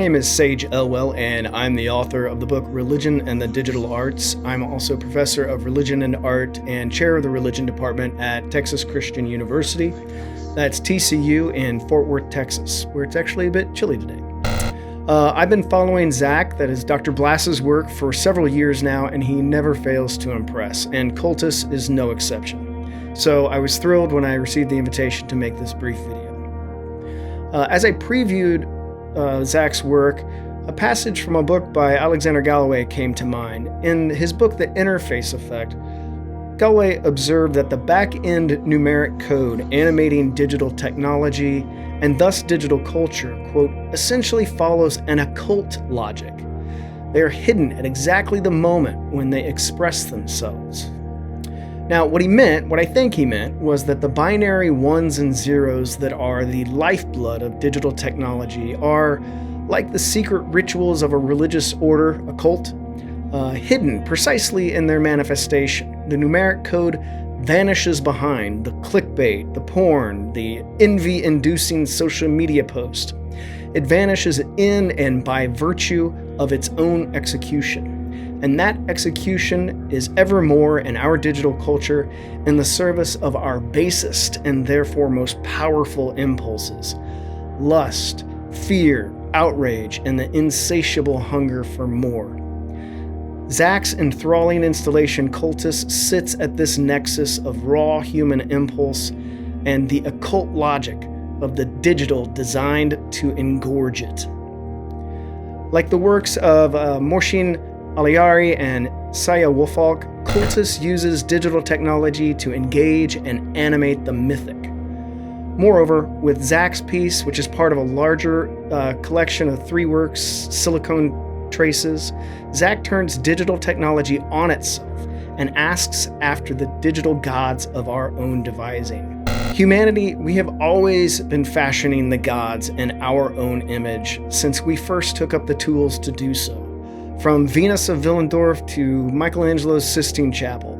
name is Sage Elwell, and I'm the author of the book Religion and the Digital Arts. I'm also professor of religion and art and chair of the religion department at Texas Christian University. That's TCU in Fort Worth, Texas, where it's actually a bit chilly today. I've been following Zach, that is Dr. Blass's work, for several years now, and he never fails to impress, and CULTUS is no exception. So I was thrilled when I received the invitation to make this brief video. As I previewed Zach's work, a passage from a book by Alexander Galloway came to mind. In his book, The Interface Effect, Galloway observed that the back-end numeric code animating digital technology and thus digital culture, quote, essentially follows an occult logic. They are hidden at exactly the moment when they express themselves. Now, what I think he meant, was that the binary ones and zeros that are the lifeblood of digital technology are, like the secret rituals of a religious order, a cult, hidden precisely in their manifestation. The numeric code vanishes behind the clickbait, the porn, the envy-inducing social media post. It vanishes in and by virtue of its own execution. And that execution is evermore in our digital culture in the service of our basest and therefore most powerful impulses: lust, fear, outrage, and the insatiable hunger for more. Zach's enthralling installation CULTUS sits at this nexus of raw human impulse and the occult logic of the digital designed to engorge it. Like the works of Mohsin Aliari and Saya Wofolk, CULTUS uses digital technology to engage and animate the mythic. Moreover, with Zach's piece, which is part of a larger collection of 3 works, Silicon Traces, Zach turns digital technology on itself and asks after the digital gods of our own devising. Humanity, we have always been fashioning the gods in our own image since we first took up the tools to do so. From Venus of Willendorf to Michelangelo's Sistine Chapel,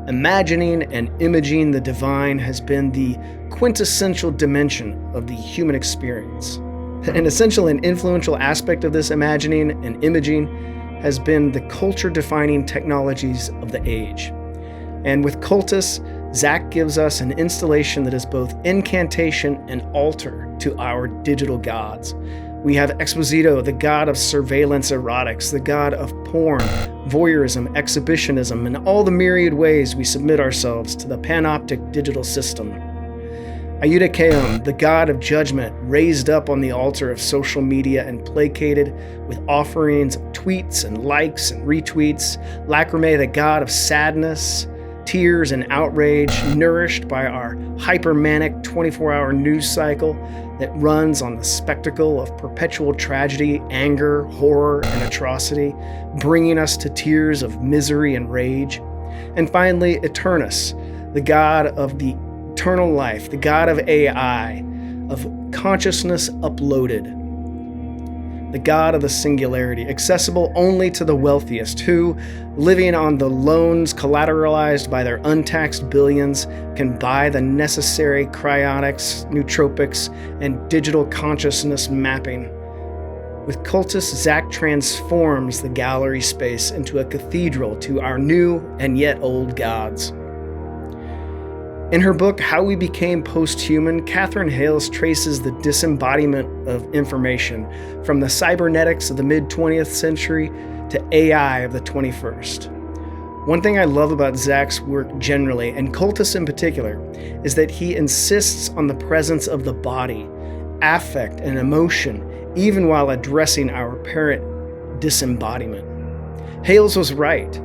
imagining and imaging the divine has been the quintessential dimension of the human experience. An essential and influential aspect of this imagining and imaging has been the culture-defining technologies of the age. And with CULTUS, Zach gives us an installation that is both incantation and altar to our digital gods. We have Exposito, the god of surveillance erotics, the god of porn, voyeurism, exhibitionism, and all the myriad ways we submit ourselves to the panoptic digital system. Eutycheum, the god of judgment, raised up on the altar of social media and placated with offerings of tweets and likes and retweets. Lacrimae, the god of sadness, tears, and outrage, nourished by our hypermanic 24-hour news cycle that runs on the spectacle of perpetual tragedy, anger, horror, and atrocity, bringing us to tears of misery and rage. And finally, Eternus, the god of the eternal life, the god of AI, of consciousness uploaded, the god of the singularity, accessible only to the wealthiest, who, living on the loans collateralized by their untaxed billions, can buy the necessary cryonics, nootropics, and digital consciousness mapping. With CULTUS, Zach transforms the gallery space into a cathedral to our new and yet old gods. In her book, How We Became Post-Human, Catherine Hales traces the disembodiment of information from the cybernetics of the mid-20th century to AI of the 21st. One thing I love about Zach's work generally, and CULTUS in particular, is that he insists on the presence of the body, affect, and emotion, even while addressing our apparent disembodiment. Hales was right.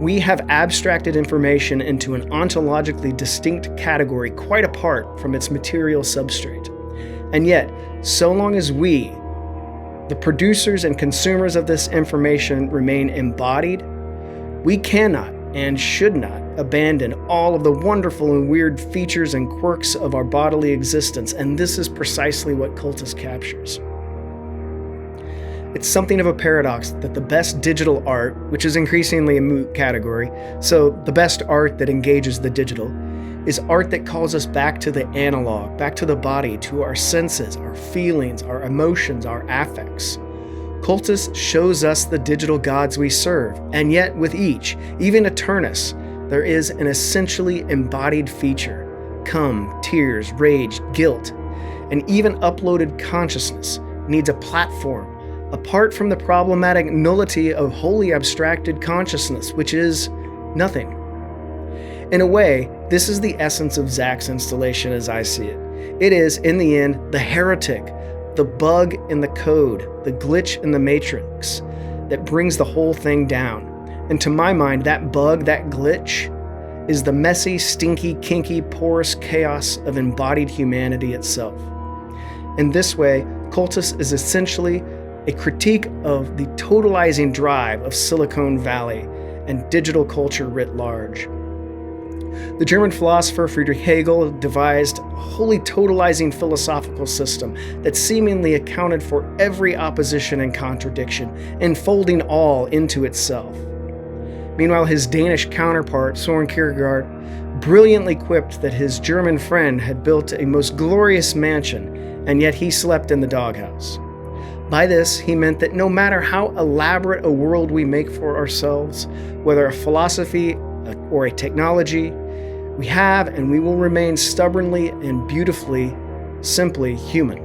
We have abstracted information into an ontologically distinct category quite apart from its material substrate. And yet, so long as we, the producers and consumers of this information, remain embodied, we cannot and should not abandon all of the wonderful and weird features and quirks of our bodily existence, and this is precisely what CULTUS captures. It's something of a paradox that the best digital art, which is increasingly a moot category, so the best art that engages the digital, is art that calls us back to the analog, back to the body, to our senses, our feelings, our emotions, our affects. Cultus shows us the digital gods we serve, and yet with each, even Eternus, there is an essentially embodied feature: come, tears, rage, guilt, and even uploaded consciousness needs a platform, apart from the problematic nullity of wholly abstracted consciousness, which is nothing. In a way, this is the essence of Zach's installation as I see it. It is, in the end, the heretic, the bug in the code, the glitch in the matrix that brings the whole thing down. And to my mind, that bug, that glitch, is the messy, stinky, kinky, porous chaos of embodied humanity itself. In this way, Cultus is essentially a critique of the totalizing drive of Silicon Valley and digital culture writ large. The German philosopher Friedrich Hegel devised a wholly totalizing philosophical system that seemingly accounted for every opposition and contradiction, enfolding all into itself. Meanwhile, his Danish counterpart, Søren Kierkegaard, brilliantly quipped that his German friend had built a most glorious mansion, and yet he slept in the doghouse. By this, he meant that no matter how elaborate a world we make for ourselves, whether a philosophy or a technology, we have and we will remain stubbornly and beautifully, simply human.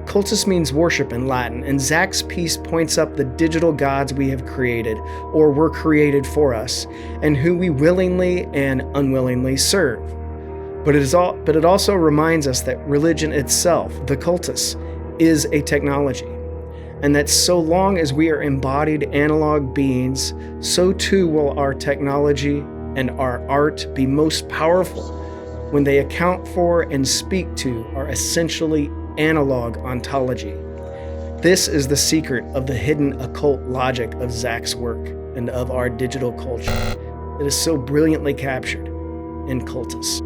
Cultus means worship in Latin, and Zach's piece points up the digital gods we have created, or were created for us, and who we willingly and unwillingly serve. But it also reminds us that religion itself, the cultus, is a technology, and that so long as we are embodied analog beings, so too will our technology and our art be most powerful when they account for and speak to our essentially analog ontology. This is the secret of the hidden occult logic of Zach's work and of our digital culture. It is so brilliantly captured in Cultus.